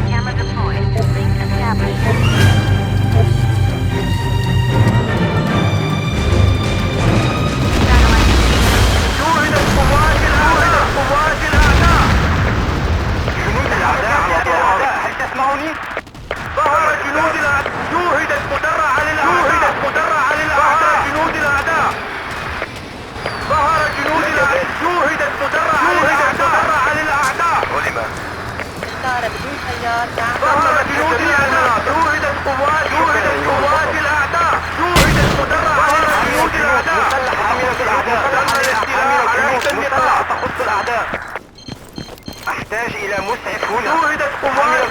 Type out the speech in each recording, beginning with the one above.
Camera deployed. Link established. أحتاج إلى مسعف هنا. شوهدت قوات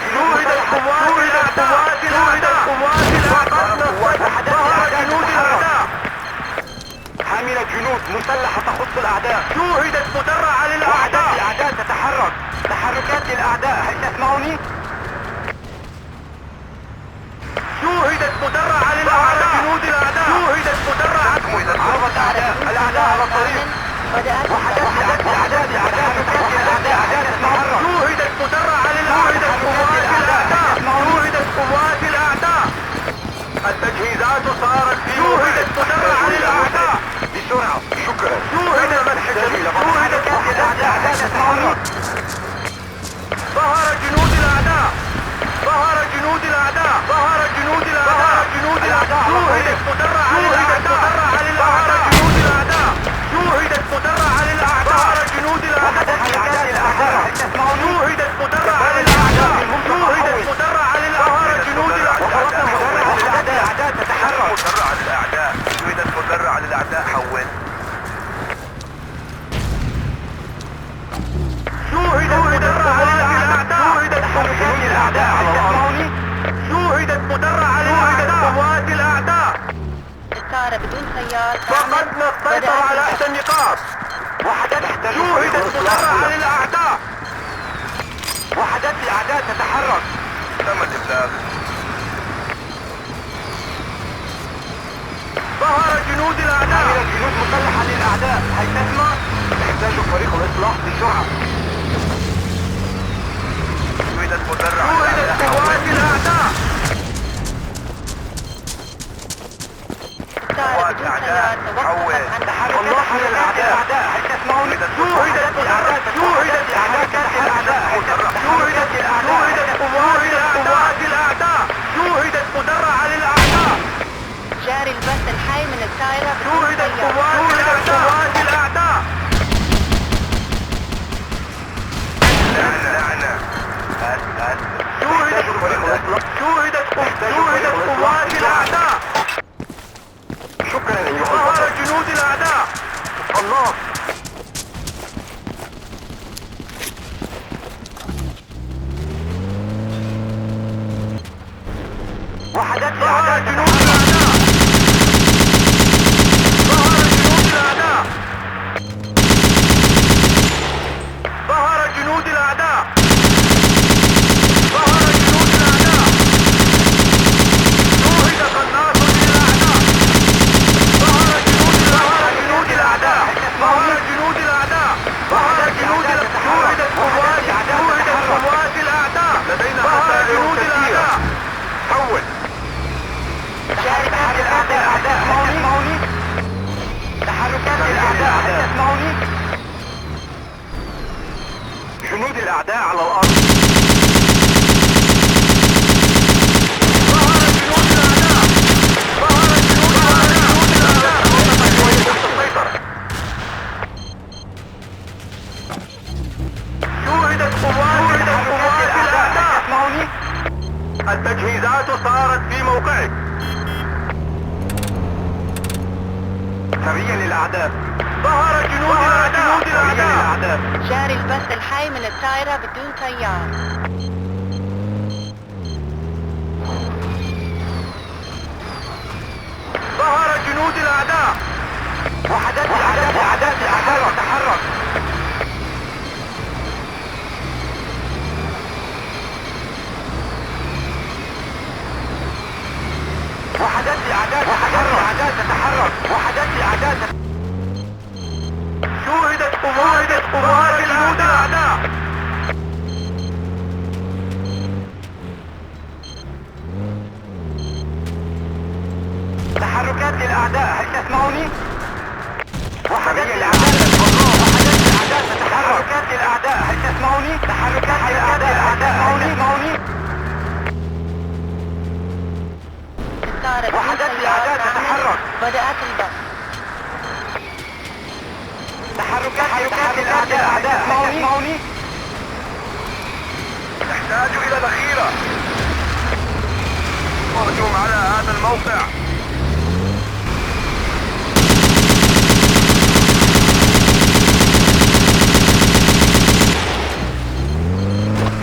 حاملة جنود مسلحة تخص الأعداء. شوهدت مدرعة للأعداء. الأعداء تتحرك. تحركات للأعداء، هل تسمعني؟ شوهدت مدرعة للأعداء. جنود الأعداء. شوهدت مدرعة. عرضت أعداء. الأعداء على الطريق. وحدث الأعداء تحركات الأعداء تتحرك. شوهدت مدرعة للأعداء. قوات الأعداء. شوهدت قوات الأعداء. التجهيزات صارت في شوهدت مدرعة للأعداء. بسرعة. شكرا. شوهد منحج شوهدت الأعداء تتحرك. ظهر جنود الأعداء. ظهر جنود الأعداء. ظهر جنود الأعداء. جنود الأعداء. شوهدت مدرعة للأعداء. جنود الأعداء. شوهدت مدرعة للأعداء. ظهر جنود الأعداء. شوهدت مدرعة للأعداء. شوهدت مدرعة للأعداء. جنود الأعداء تتحرك. مدرعة للأعداء. شوهدت مدرعة للأعداء. حول. شوهدت مدرعة للأعداء. شوهدت حركات الأعداء على الأرض. شوهدت مدرعة للأعداء. قوات الأعداء. الطائرة بدون سيار. فقدنا السيطرة على إحدى النقاط. شوهدت مدرعة للأعداء. وحدات الأعداء تتحرك. تم الإبلاغ. ظهر جنود الأعداء. حاملة جنود مسلحة للأعداء، هل تسمع؟ تحتاج فريق الإصلاح بسرعة. شوهدت مدرعة شوهدت للأعداء. قوات الأعداء. الطائرة بدون سيار توقفت عن تحركات حول الأعداء، هل تسمعوني؟ شوهدت الأعداء. شوهدت حركات الأعداء. شوهدت قوات الأعداء. شوهدت مدرعة للأعداء. جاري البث الحي من الطائرة بدون شوهدت سيار. قوات الأعداء. لعنة. شوهدت قوات الأعداء. شكرا أيها ظهر البطل. جنود الأعداء. الله. وحدات ظهر الأعداء جنود الأعداء. ظهر جنود الأعداء. ظهر جنود الأعداء. ظهر جنود الأعداء. شوهد قناص للأعداء. ظهر جنود الأعداء. ظهر جنود الأعداء. ظهر جنود الأعداء. شوهدت قوات الأعداء. لدينا ظهر خسائر جنود كثيرة. الأعداء. حول. تحركات الأعداء، هل تسمعوني؟ تحركات الأعداء، هل تسمعوني؟ جنود الأعداء على الأرض. ظهر جنود الأعداء. ظهر جنود الأعداء. تحت السيطرة. شوهدت قوات الأعداء. تسمعوني؟ التجهيزات صارت في موقعك. سريا للأعداء. ظهر جنود الأعداء. جاري البث الحي من الطائرة بدون سيار. ظهر جنود الأعداء. وحدات الأعداء تتحرك. وحدات الأعداء تتحرك. وحدات الأعداء شوهدت قوات جنود الأعداء. الأخيرة. هجوم على هذا الموقع.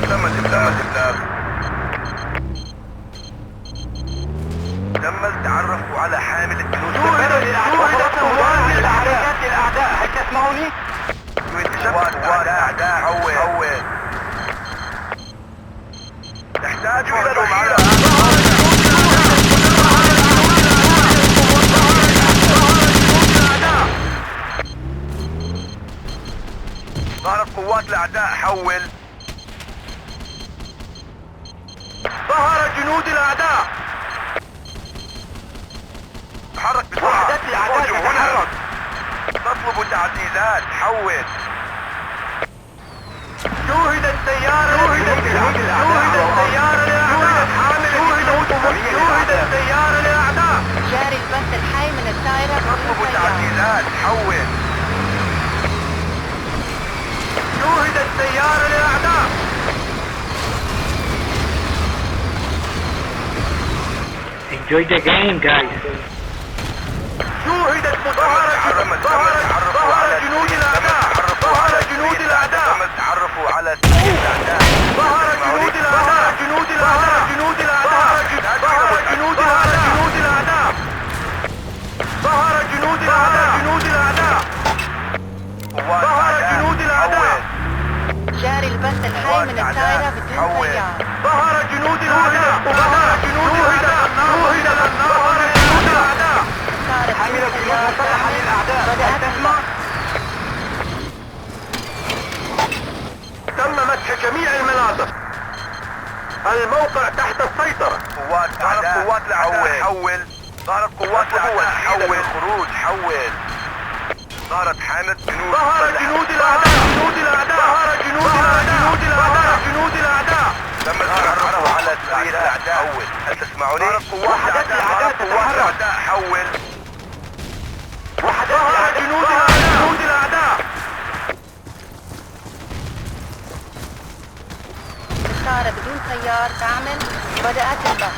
تم الإبلاغ. تم التعرف على حامل الجنود. شوهدت الأعداء. هل تسمعوني؟ قوات الأعداء. حول. نحتاج إلى الأخيرة. ظهرت قوات الأعداء. حول. ظهر جنود الأعداء. تحرك بسرعة. وحدات الأعداء تتحرك. تطلب تعزيزات. حول. شوهدت سيارة. شوهدت سيارة للأعداء. شوهدت سيارة للأعداء. جاري البث الحي من الطائرة بدون تطلب طيار. تعزيزات. حول. شوهدت سيارة للأعداء. Enjoy the game, guys. شوهدت ظهر جنود الأعداء. ظهر جنود الأعداء. تم التعرف على سيد الأعداء. ظهر جنود الأعداء. جنود الأعداء. جنود الأعداء. ظهر جنود الأعداء. جنود الأعداء. ظهر جنود الأعداء. جنود الأعداء. ظهر جنود الأعداء. جاري البث الحي من الطائرة بدون طيار. ظهر جنود الأعداء. ظهر جنود الأعداء. ظهر جنود الأعداء. صارت بدون طيار تعمل. بدأت تسمع؟ تم مسح جميع المناطق. الموقع تحت السيطرة. قوات الأعداء. حول. ظهرت قوات الأعداء. حول. الخروج. حول. ظهرت حاملة جنود. ظهر جنود الأعداء. جنود الأعداء. ظهر جنود الأعداء. جنود الأعداء. جنود الأعداء. تم التعرف على سبيل الأعداء. حول. هل تسمعوني؟ وحدات الأعداء تتحرك. حول. وحدات ظهر الأعداء جنود تتحرك. الأعداء. جنود الأعداء. الطائرة بدون طيار تعمل. بدأت البث.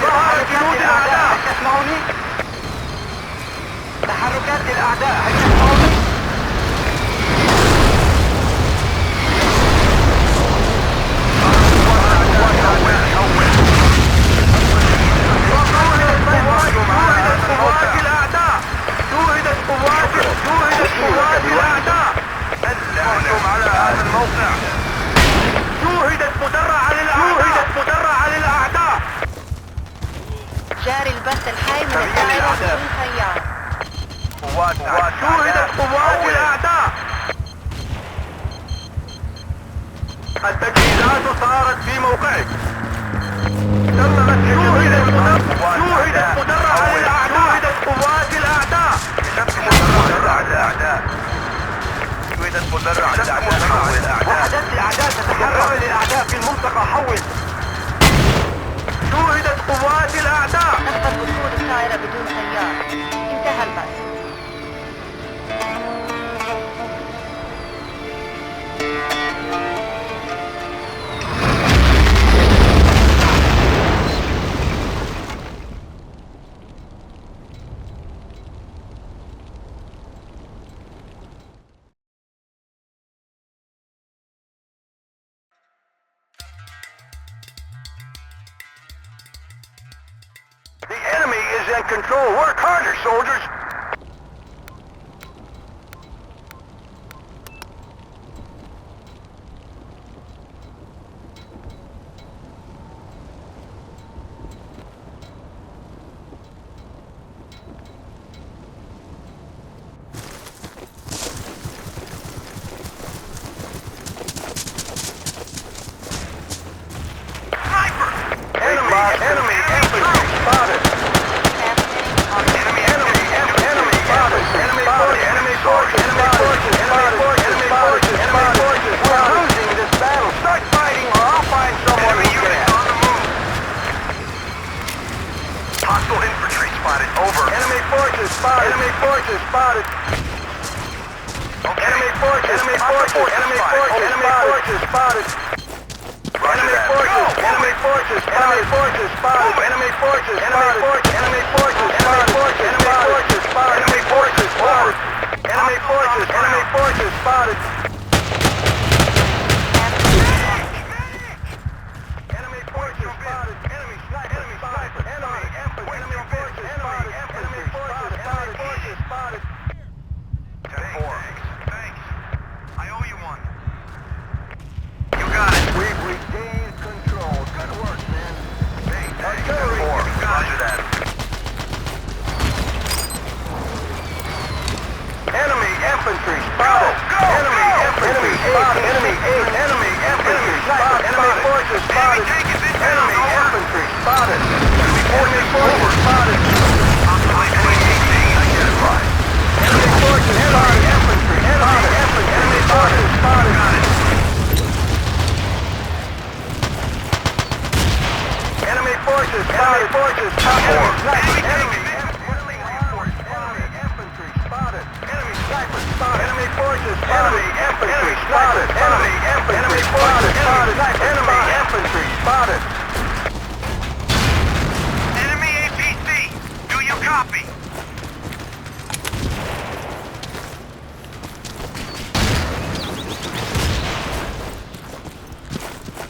ظهر جنود الأعداء. هل تسمعوني؟ تحركات الأعداء. هل تسمعوني؟ قوات الأعداء. شوهدت قوات الأعداء. الهجوم على هذا الموقع. شوهدت مدرعة للأعداء. جاري البث الحي من الطائرة بدون طيار. شوهدت قوات الأعداء. التجهيزات صارت في موقعك. تم مسح شوهدت مدرعة للأعداء. شوهدت قوات الأعداء. شوهدت مدرعة للأعداء. وحدات الأعداء تتحرك. للأعداء في المنطقة. حول. شوهدت قوات الأعداء. نفذ وصول الطائرة بدون طيار. انتهى البث. The enemy is in control. Work harder, soldiers. Enemy infantry spotted. Enemy spotted. Enemy forces spotted. Enemy forces spotted. We're losing this battle. Start fighting or I'll find someone who can. On the move. Hostile infantry spotted. Over. Enemy forces spotted. Enemy forces spotted. Enemy forces spotted. Enemy forces spotted. Enemy forces spotted. Enemy forces spotted. Enemy forces spotted. Enemy forces spotted. Enemy forces spotted. Enemy forces spotted. Enemy forces spotted. Enemy forces spotted. Enemy sniper. Enemy sniper. Enemy forces spotted. Enemy forces spotted. Forces spotted. 10-4. Thanks. I owe you one. You got it. We've regained control. Good work, man. Hey, 10-4. Roger that. Enemy infantry spotted. Enemy infantry spotted. Enemy infantry spotted. Enemy forces spotted. Enemy infantry spotted. Enemy forces spotted. Identified. Enemy forces spotted. Infantry spotted. Enemy forces spotted. Enemy forces spotted. Forces spotted. Enemy infantry spotted. Enemy sniper spotted. Enemy forces spotted. Infantry spotted. Enemy infantry spotted. Enemy infantry spotted. Enemy APC. Do you copy?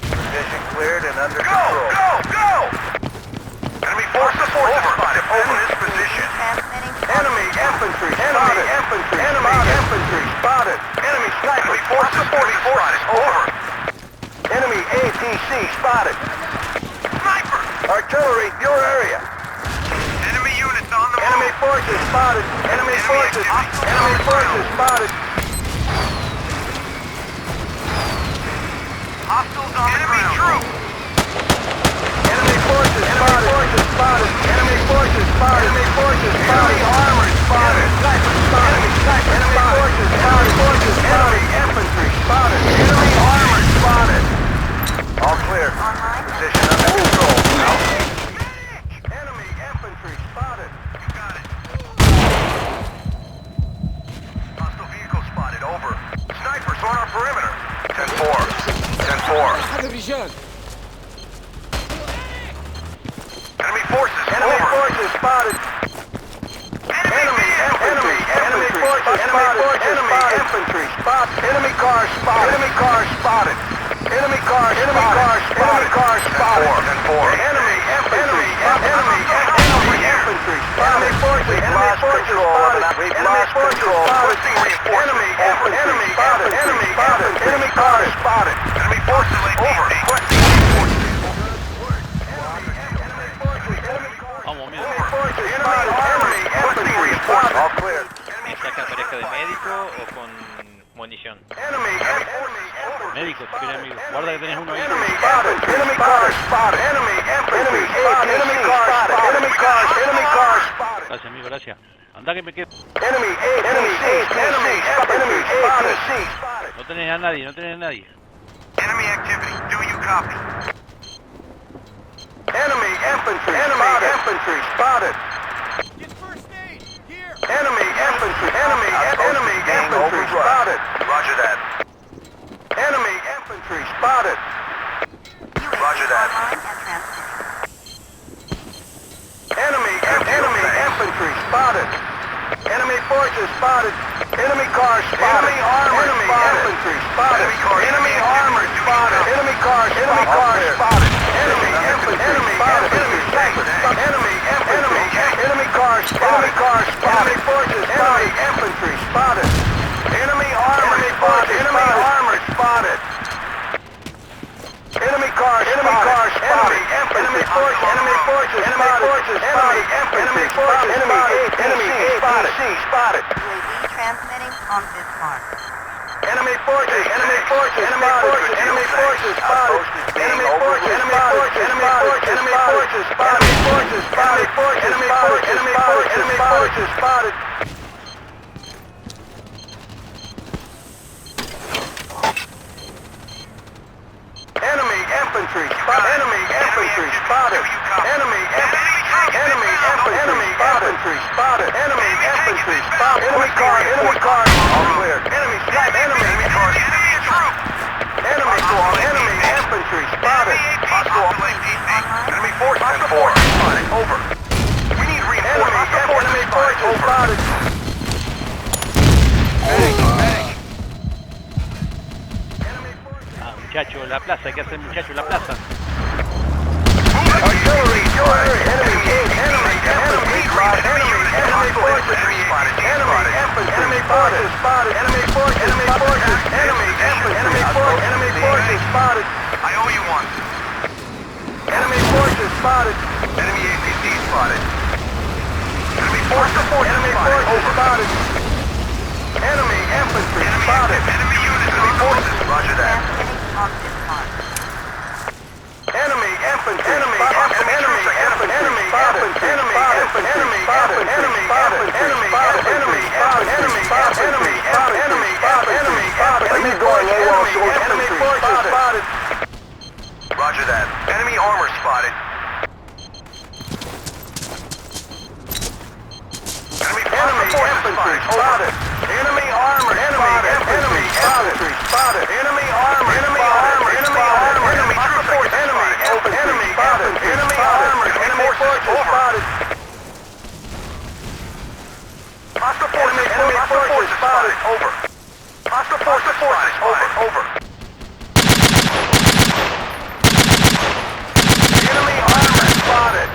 Position cleared and under Go! control. Go! Go! Enemy force support spotted. Over this position. Transmitting. Enemy infantry spotted. Enemy infantry spotted. Enemy sniper. Enemy force support spotted. Over. Enemy APC spotted. Sniper! Artillery, your area. Enemy units on the Enemy move. forces spotted. Enemy forces. Enemy forces spotted. Hostiles on enemy troops. Enemy forces spotted. Enemy forces spotted. Enemy forces spotted. Enemy armor spotted. Sniper spotted. Enemy forces spotted. Enemy infantry spotted. Enemy armor spotted. All clear. Position under control. Out. Enemy infantry spotted. You got it. Hostile vehicle spotted. Over. Snipers on our perimeter. 10-4. 10-4. Enemy forces. Enemy Over. forces spotted. Enemy Enemy forces spotted. Enemy infantry spotted. Enemy car spotted. Enemy car spotted. Enemy car spotted. Enemy car spotted. 10-4. Enemy infantry. Enemy infantry spotted. Enemy forces. Enemy forces spotted. Enemy forces spotted. Enemy infantry spotted. Enemy spotted. Enemy car spotted. Enemy forces over. Requesting Vamos, mira. Enemy forces spotted. Enemy infantry spotted. All clear. ¿Esta que aparezca de médico o con munición? Enemy Médico, si quieres amigo. Guarda que tenés uno ahí. Enemy spotted. Enemy car spotted. Enemy infantry spotted. Enemy car spotted. Enemy car spotted. Gracias amigo, gracias. Anda que me quedo. Enemy spotted. No tenés a nadie, no tenés a nadie. enemy activity. Do you copy? Enemy infantry spotted. Enemy infantry spotted. Roger that. Enemy infantry spotted. Roger that. Enemy infantry spotted. Enemy forces spotted. Enemy car spotted. Enemy armor infantry spotted. Enemy armor spotted. Enemy car spotted. Enemy infantry spotted. Enemy car spotted. Enemy forces spotted. Infantry spotted. Enemy armor spotted. Enemy armor spotted. Enemy car spotted. Enemy forces spotted. Enemy forces spotted. Spotted. UAV transmitting on this mark. Enemy forces spotted. Enemy forces spotted. Enemy forces spotted. Enemy forces spotted. Enemy forces spotted. Enemy forces spotted. Enemy infantry spotted. Enemy infantry spotted. Enemy infantry spotted. Enemy infantry spotted. Enemy car. All clear. Enemy muchacho en la plaza, ¿qué hace el muchacho en la plaza? Artillery, your area. Enemy forces, enemy forces, enemy forces spotted, enemy forces spotted, enemy forces spotted. I owe you one. Enemy forces spotted. Enemy APC spotted. Enemy forces spotted. Enemy infantry spotted. Enemy units, enemy forces. Roger that. Enemy infantry spotted. Enemy infantry spotted. Roger that. Enemy armor spotted. Enemy infantry spotted. Enemy armor spotted. Enemy infantry spotted. Enemy armor. Enemy armor. Enemy armor. Enemy forces. Enemy infantry spotted. Enemy armor. Enemy forces spotted. Hostile forces spotted. Over. Hostile forces spotted. Over. Enemy armor spotted.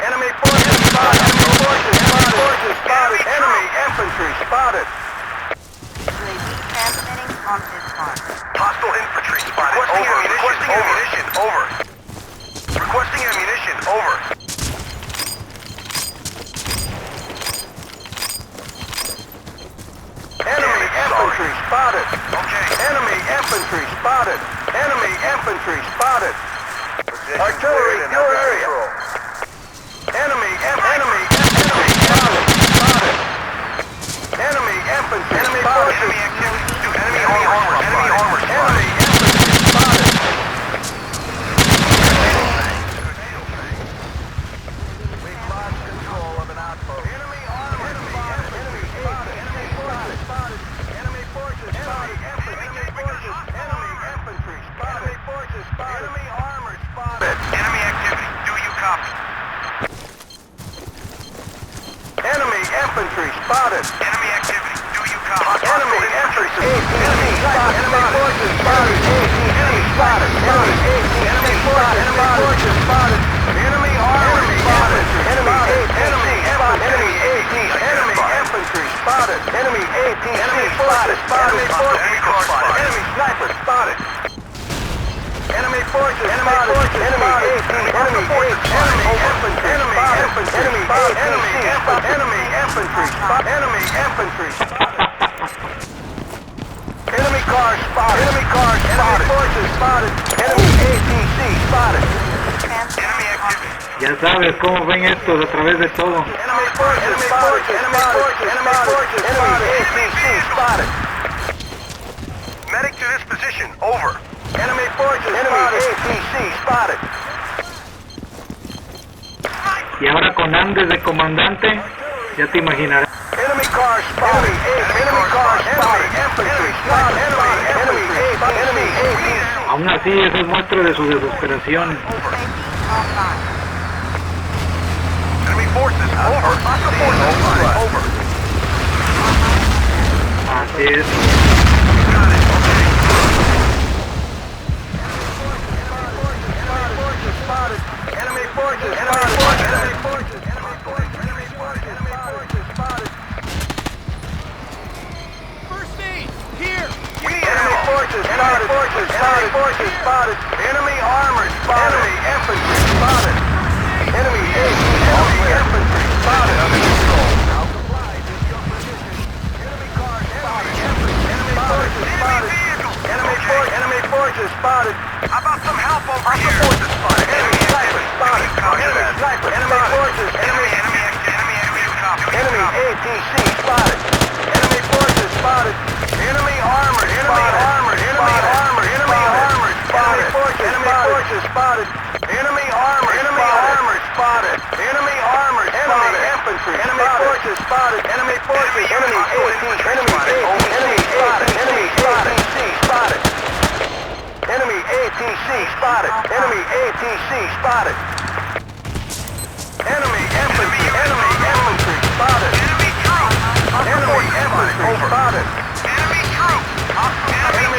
Enemy forces spotted. Enemy forces spotted. Enemy infantry spotted. Transmitting on this part. Hostile infantry spotted. Requesting ammunition. Over. Requesting ammunition. Over. Enemy infantry spotted. Okay. Enemy infantry spotted. Enemy infantry spotted. Artillery, your area. Enemy infantry spotted. Enemy infantry spotted. Enemy activity. Enemy armor spotted. Enemy infantry spotted. We've lost control of an outpost. Enemy armor spotted. Enemy spotted. Enemy forces spotted. Enemy forces spotted. Enemy forces. Enemy infantry spotted. Enemy forces spotted. Enemy armor spotted. Enemy activity. Do you copy? Enemy infantry spotted. Enemy activity. Do you copy? Enemy infantry spotted. Enemy forces spotted. Enemy spotted. Enemy forces spotted. Enemy armor spotted. Enemy spotted. Enemy infantry spotted. Enemy forces spotted. Enemy forces spotted. Enemy sniper spotted. Enemy forces spotted. Enemy infantry spotted. Enemy infantry spotted. Enemy car spotted. Enemy car spotted. Enemy forces spotted. Enemy APC spotted. Enemy activity. Ya sabes cómo ven estos a través de todo. Enemy forces spotted. Enemy forces spotted. Enemy APC spotted. Medic to this position. Over. Enemy forces spotted. APC spotted. Y ahora con Andes de comandante, ya te imaginarás. Enemy car spotted. Enemy car spotted. Infantry spotted. Enemy APC. Aún así, eso es muestra de su desesperación. Enemy forces. Over. Hostile forces spotted. Over. Así es. Got it. Okay. Enemy forces spotted. Enemy forces spotted. First aid! Here! Enemy forces spotted. Enemy armor spotted. Enemy infantry spotted. Enemy infantry spotted. Under control. Now supplies in your position. Enemy car spotted. Enemy forces spotted. Enemy forces spotted. How about some help over here? Forces spotted. Enemy sniper spotted. Enemy sniper. Enemy forces. Enemy copy. Enemy ATC spotted. Enemy forces spotted. Enemy armor. Enemy armor. Spotted. Enemy forces spotted. Enemy armor. Spotted. Enemy armor. Enemy infantry. Enemy forces spotted. Enemy forces. Enemy ATC. Enemy spotted. Enemy ATC spotted. Enemy ATC spotted. Enemy ATC spotted. Enemy infantry. Enemy infantry spotted. Enemy troops. Enemy infantry spotted. Enemy troops. Enemy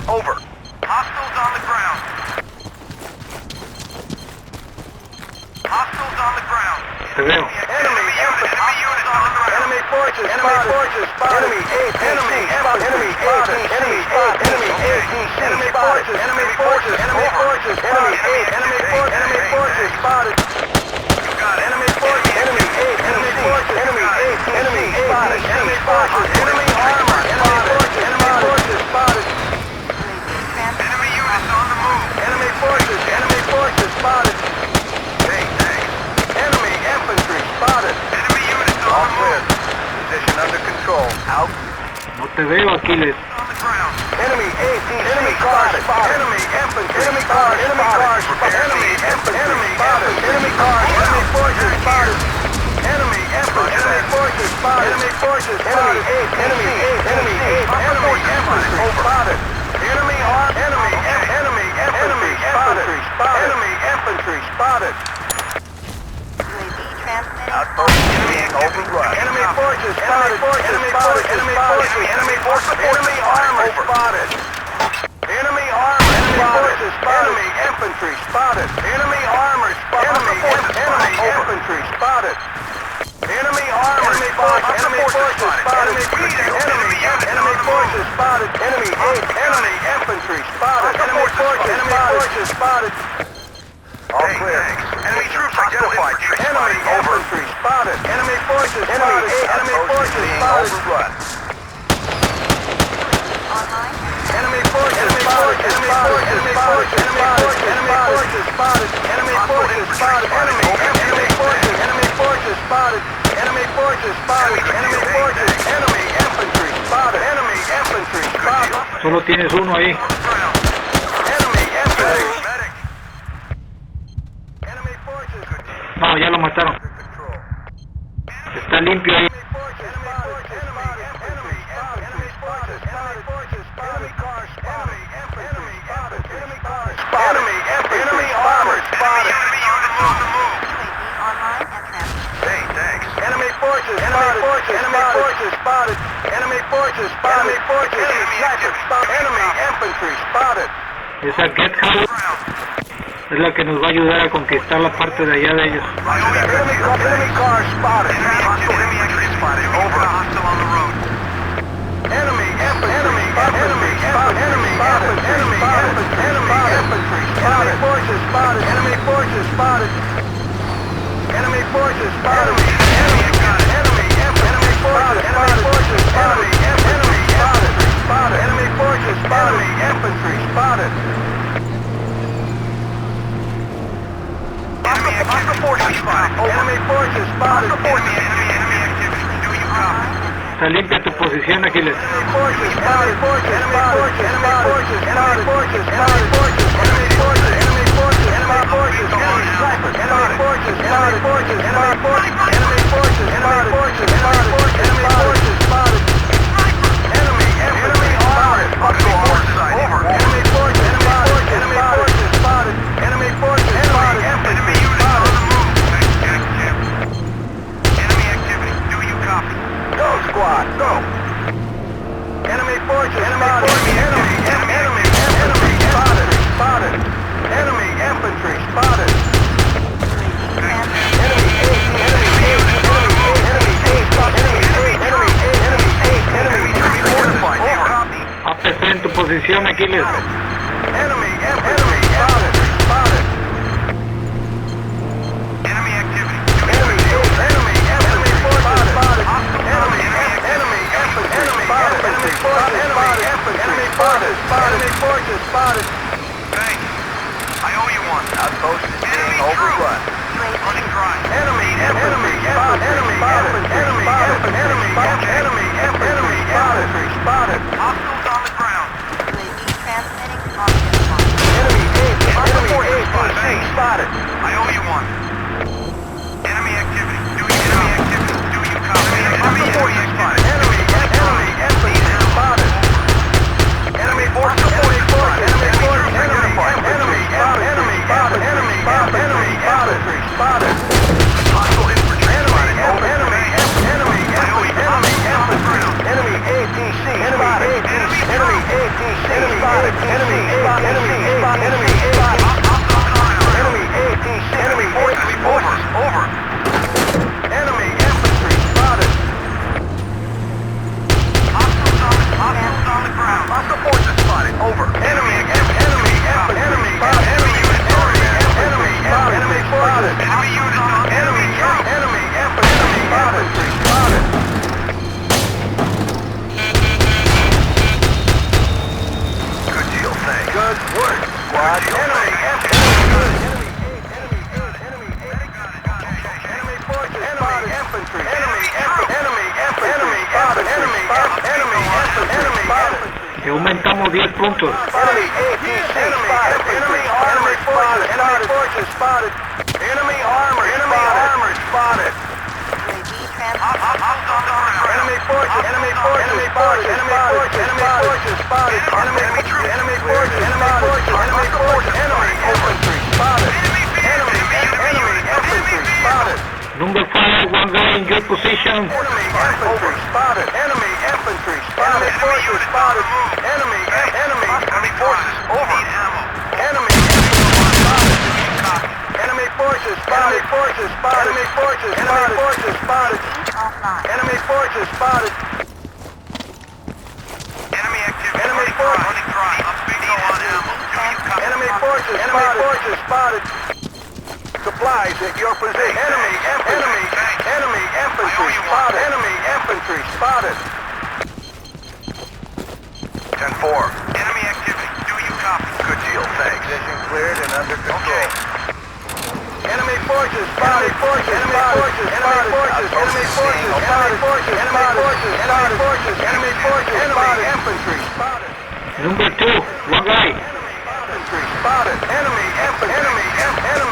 Over. Hostiles on the ground. Hostiles on the ground. Te veo. Enemy units on the ground. Enemy forces spotted. Enemy ATC spotted. Enemy spotted. Enemy spotted. Enemy ATC spotted. Enemy forces spotted. Enemy forces spotted. You got it. Enemy forces. Enemy ATC. Enemy forces. Enemy ATC spotted. Enemy forces. Enemy armor. Enemy forces spotted. Enemy units on the move. Enemy forces spotted. Hey, thanks. Enemy infantry spotted. Enemy units on All the clear. move. Position under control. Out. No te veo, Aquiles. On the ground. Enemy ATC. Enemy cars spotted. Enemy infantry. Enemy cars spotted. Enemy infantry. Enemy spotted. Enemy cars. Enemy forces spotted. Enemy infantry. Enemy forces spotted. Enemy forces spotted. Enemy infantry spotted. Enemy infantry spotted. Enemy infantry spotted. UAV transmitting. Outpost being overrun. Enemy forces spotted. Enemy forces spotted. Enemy forces. Enemy armor spotted. Enemy armor spotted. Enemy infantry spotted. Enemy armor spotted. Enemy infantry spotted. Enemy armor spotted. Enemy forces spotted. Enemy forces spotted. Enemy infantry spotted. Enemy forces spotted. All Hey, clear. thanks. Enemy troops identified. Enemy infantry spotted. Enemy forces spotted. Enemy forces spotted. Overrun. Online. Enemy forces spotted. Enemy forces spotted. Enemy forces spotted. Enemy forces spotted. Enemy forces spotted. Enemy forces spotted. Enemy forces. Enemy infantry spotted. Enemy infantry spotted. Solo tienes uno ahí. Enemy infantry. Medic. Enemy forces. No, ya lo mataron. Control. Está limpio ahí. Enemy armor spotted. Enemy units on the move. UAV online and transmitting. Hey, thanks. Enemy forces spotted. Enemy forces spotted. Enemy forces. Enemy sniper spotted. Enemy infantry spotted. Esa Get House es la que nos va a ayudar a conquistar la parte de allá de ellos. Enemy car spotted. Enemy entry spotted. Over. Hostile on the road. Enemy infantry spotted. Enemy forces spotted. Enemy forces spotted. Enemy forces spotted. Enemy forces. Enemy forces spotted. Enemy infantry spotted. Enemy forces spotted. Enemy infantry spotted. Hostile forces spotted. Enemy forces spotted. Enemy activity. Do you copy? Está limpia tu posición, Aquiles. Enemy forces spotted. Enemy forces spotted. Enemy forces spotted. Enemy forces. Enemy forces. Enemy forces. Enemy forces. Enemy forces. Enemy sniper. Enemy forces. Enemy forces. Enemy forces. Enemy forces. Enemy forces. Enemy forces. Enemy forces spotted. Enemy armor. Hostile armor side. Over. Enemy forces. Enemy forces spotted. Enemy forces spotted. Enemy units on the move. Check. Enemy activity. Do you copy? Go squad. Go. Enemy forces spotted. Enemy spotted. Enemy infantry spotted. APC en tu posición, Aquiles. Enemy spotted. Enemy activity. Enemy forces spotted. Enemy forces spotted. Thanks. I owe you one. Outpost is being Enemy overrun. troops. Running dry. Enemy infantry spotted. Enemy spotted. Hostiles on the ground. UAV transmitting on command. Enemy ATC spotted. I owe you one. Enemy activity. Do you copy? Enemy spotted. Enemy infantry spotted. Enemy forces spotted. Enemy forces identified. Enemy infantry spotted. Hostile infantry spotted. Enemy ATC spotted. Enemy spot. Enemy spot. Enemy spot. Enemy APC. Enemy forces. Over. Enemy infantry spotted. Hostiles on the ground. Hostile forces spotted. Over. Enemy infantry spotted. Enemy spotted. Enemy spotted. Enemy units on Enemy infantry spotted. Good deal, thanks. Good work, squad. Enemy forces spotted. Infantry. Enemy infantry. Y aumentamos 10 puntos. Enemy APC spotted. Enemy armor spotted. Enemy forces spotted. Enemy armor spotted. Hostiles on the ground. Enemy forces spotted. Enemy forces spotted. Enemy forces spotted. Enemy forces spotted. Enemy infantry spotted. Enemy infantry spotted. Number 5, one guy in your position. Enemy infantry spotted. Enemy infantry spotted. Enemy forces spotted. Enemy forces over. Enemy spotted. Enemy forces spotted. Enemy forces spotted. Enemy forces spotted. Enemy activity. Enemy forces. Running dry. Bingo on ammo. Enemy forces spotted. Supplies at your position. Enemy infantry spotted. Enemy infantry spotted. 10-4. Enemy activity. Do you copy? Good deal, thanks. Position cleared and under control. Enemy forces spotted. Enemy forces spotted. Enemy forces spotted. Infantry spotted. Number 2, one guy. Infantry spotted. Enemy infantry spotted.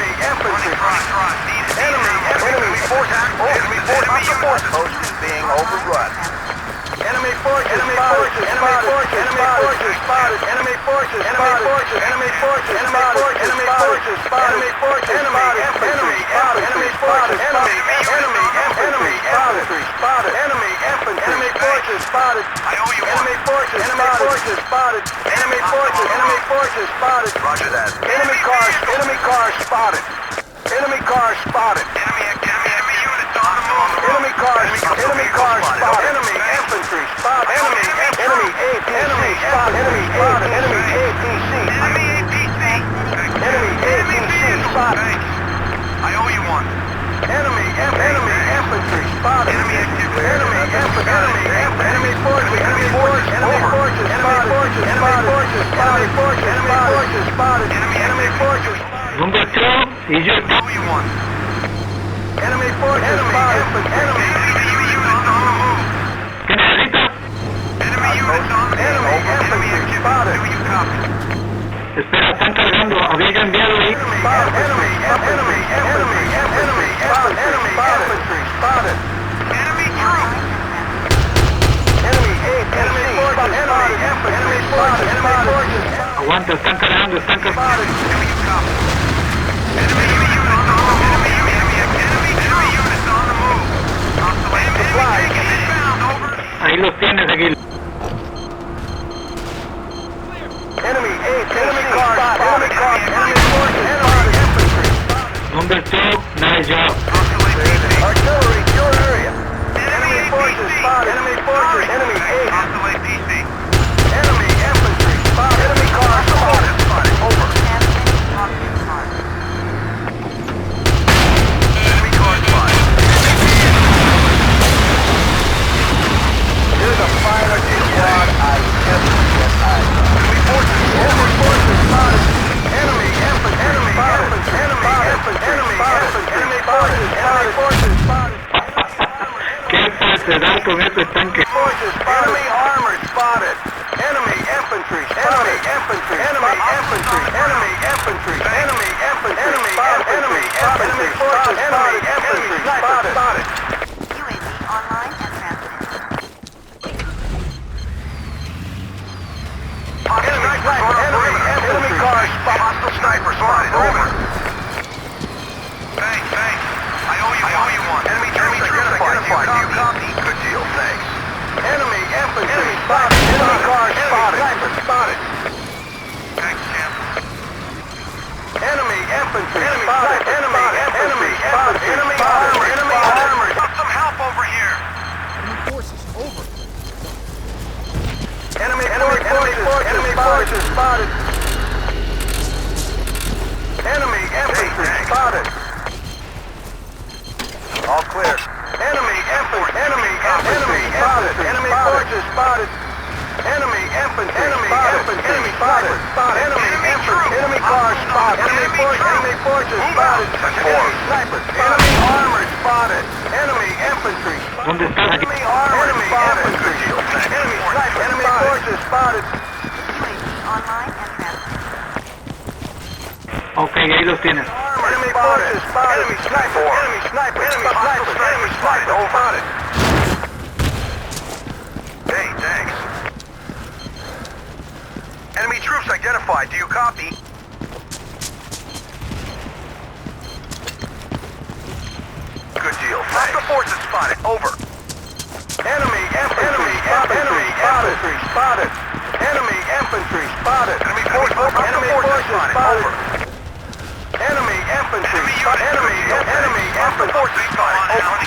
Enemy forces post is being overrun. Enemy forces spotted. Enemy forces spotted. Enemy forces spotted. Enemy forces spotted. Enemy forces spotted. Enemy forces spotted. Enemy infantry spotted. Enemy infantry spotted. Enemy infantry. Enemy forces spotted. I owe you one. Enemy forces spotted. Enemy forces spotted. Roger that. Enemy cars spotted. Enemy cars spotted. Enemy units on the move. Enemy cars spotted. Enemy infantry spotted. Enemy APC spotted. Enemy APC. Enemy APC. Enemy APC spotted. I owe you one. Enemy infantry spotted. Enemy forces. Number 2, is your I owe you one. Enemy forces spotted. Enemy units on the move. ¿Qué necesita? Enemy units on the move. Enemy activity. Do you copy? Espera, están cargando. Había ya enviado ahí. Enemy infantry spotted. Enemy troops. Enemy forces spotted. Aguanta, están cargando. Do you copy? Enemy units on the move. Enemy units on the move. Hostile enemy taking inbound. Over. Ahí los tienes aquí. Enemy cars spotted. Enemy forces spotted. Number 2, nice job. Artillery, your area. Enemy forces spotted. Enemy forces. Enemy APC. Hostile APC. Enemy infantry spotted. Enemy cars spotted. Over. Enemy car spotted. You're the finest squad I've ever seen. Enemy forces spotted. Enemy infantry spotted. Enemy forces spotted. ¿Qué pasa? Dar con estos tanques. Enemy armor spotted. Enemy infantry spotted. Enemy infantry spotted. UAV online and transmitting. Enemy cars spotted. Hostile sniper spotted. Over. Thanks. I owe you one. Enemy troops identified. Do you copy? Good deal, thanks. forces spotted. Enemy infantry spotted. All clear. Enemy infantry spotted. Enemy forces spotted. Enemy infantry spotted. Enemy spotted. Enemy infantry. Enemy cars spotted. Enemy forces spotted. Enemy snipers. Enemy armor spotted. Enemy infantry. ¿Dónde están? Aquí. Enemy armor spotted. Enemy sniper. Enemy forces spotted. Online and transmitting. Ok, ahí los tienes. Enemy forces spotted. Enemy sniper. Enemy sniper. Enemy sniper. Enemy sniper. Spotted. Hey, thanks. Enemy troops identified. Do you copy? Good deal. Hostile forces spotted. Over. Enemy infantry spotted. Enemy infantry spotted. Enemy forces spotted. Over. Enemy infantry spotted. Enemy infantry forces spotted. Enemy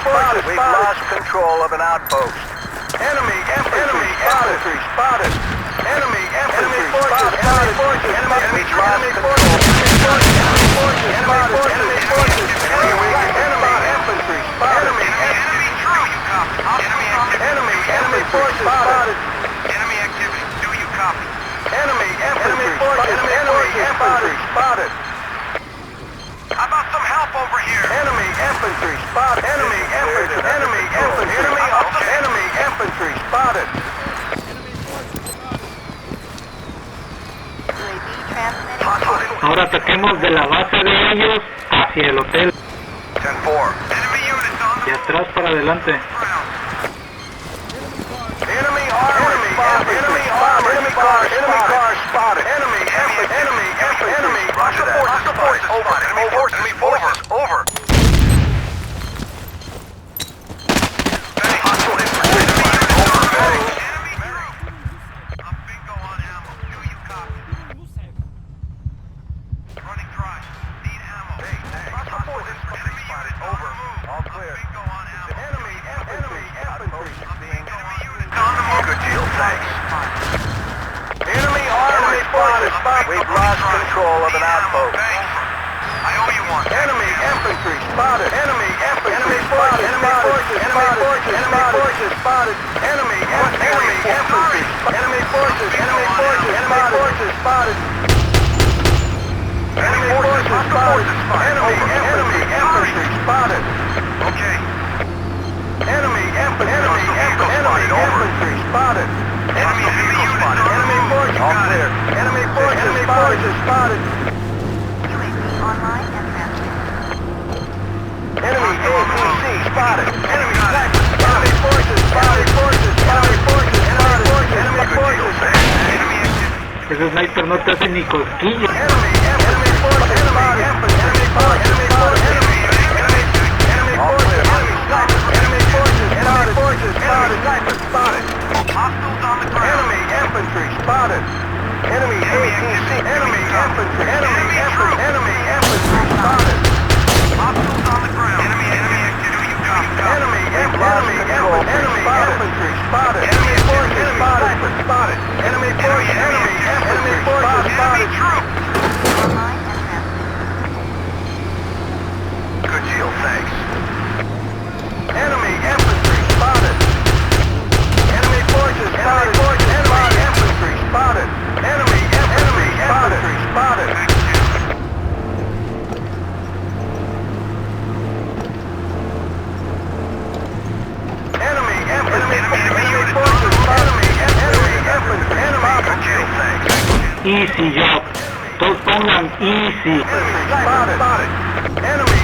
forces. We've lost control of an outpost. Enemy infantry spotted. Enemy infantry forces spotted. Enemy forces. Enemy forces spotted. Enemy activity. Do you copy? Enemy infantry spotted. How about some help over here? Enemy infantry spotted. Enemy infantry spotted. UAV transmitting. Ahora ataquemos de la base de ellos hacia el hotel. 10-4. Enemy units on the Y atrás para adelante. ground. Enemy armor spotted. Enemy cars spotted. Enemy infantry. Hostile forces over. Enemy forces over. Hostile infantry spotted. Over. Enemy troop. I'm bingo on ammo. Do you copy? Running dry. Need ammo. Hostile forces spotted. Over. All clear. Bingo on ammo. Enemy infantry being enemy units on the move. Good deal, thanks. Enemy armor spotted. We've lost control of an outpost. I owe you one. Enemy infantry spotted. Enemy forces spotted. Enemy forces spotted. Enemy infantry. Enemy forces spotted. Enemy forces spotted. Enemy infantry spotted. Okay. Enemy infantry spotted. Enemy spotted. Enemy forces all clear. Enemy forces spotted. UAV online and transmitting. Enemy APC spotted. Enemy sniper. Enemy forces spotted. Enemy forces. Enemy activity. Ese sniper no te hace ni cosquillas. Enemy forces spotted. Enemy forces spotted. Enemy forces. Enemy forces spotted. Sniper spotted. Hostiles on the ground. Enemy infantry spotted. Enemy APC. Enemy infantry. Enemy spotted. Hostiles on the ground. Enemy activity. Enemy infantry spotted. Enemy forces spotted. Enemy forces. Enemy infantry spotted. Enemy troop. Online and transmitting. Good deal, thanks. Enemy infantry spotted. Enemy forces spotted. Enemy infantry spotted. Enemy infantry spotted. Enemy forces spotted. Enemy infantry. Good deal, thanks. Easy job. Todos pongan easy. Enemy spotted. Enemy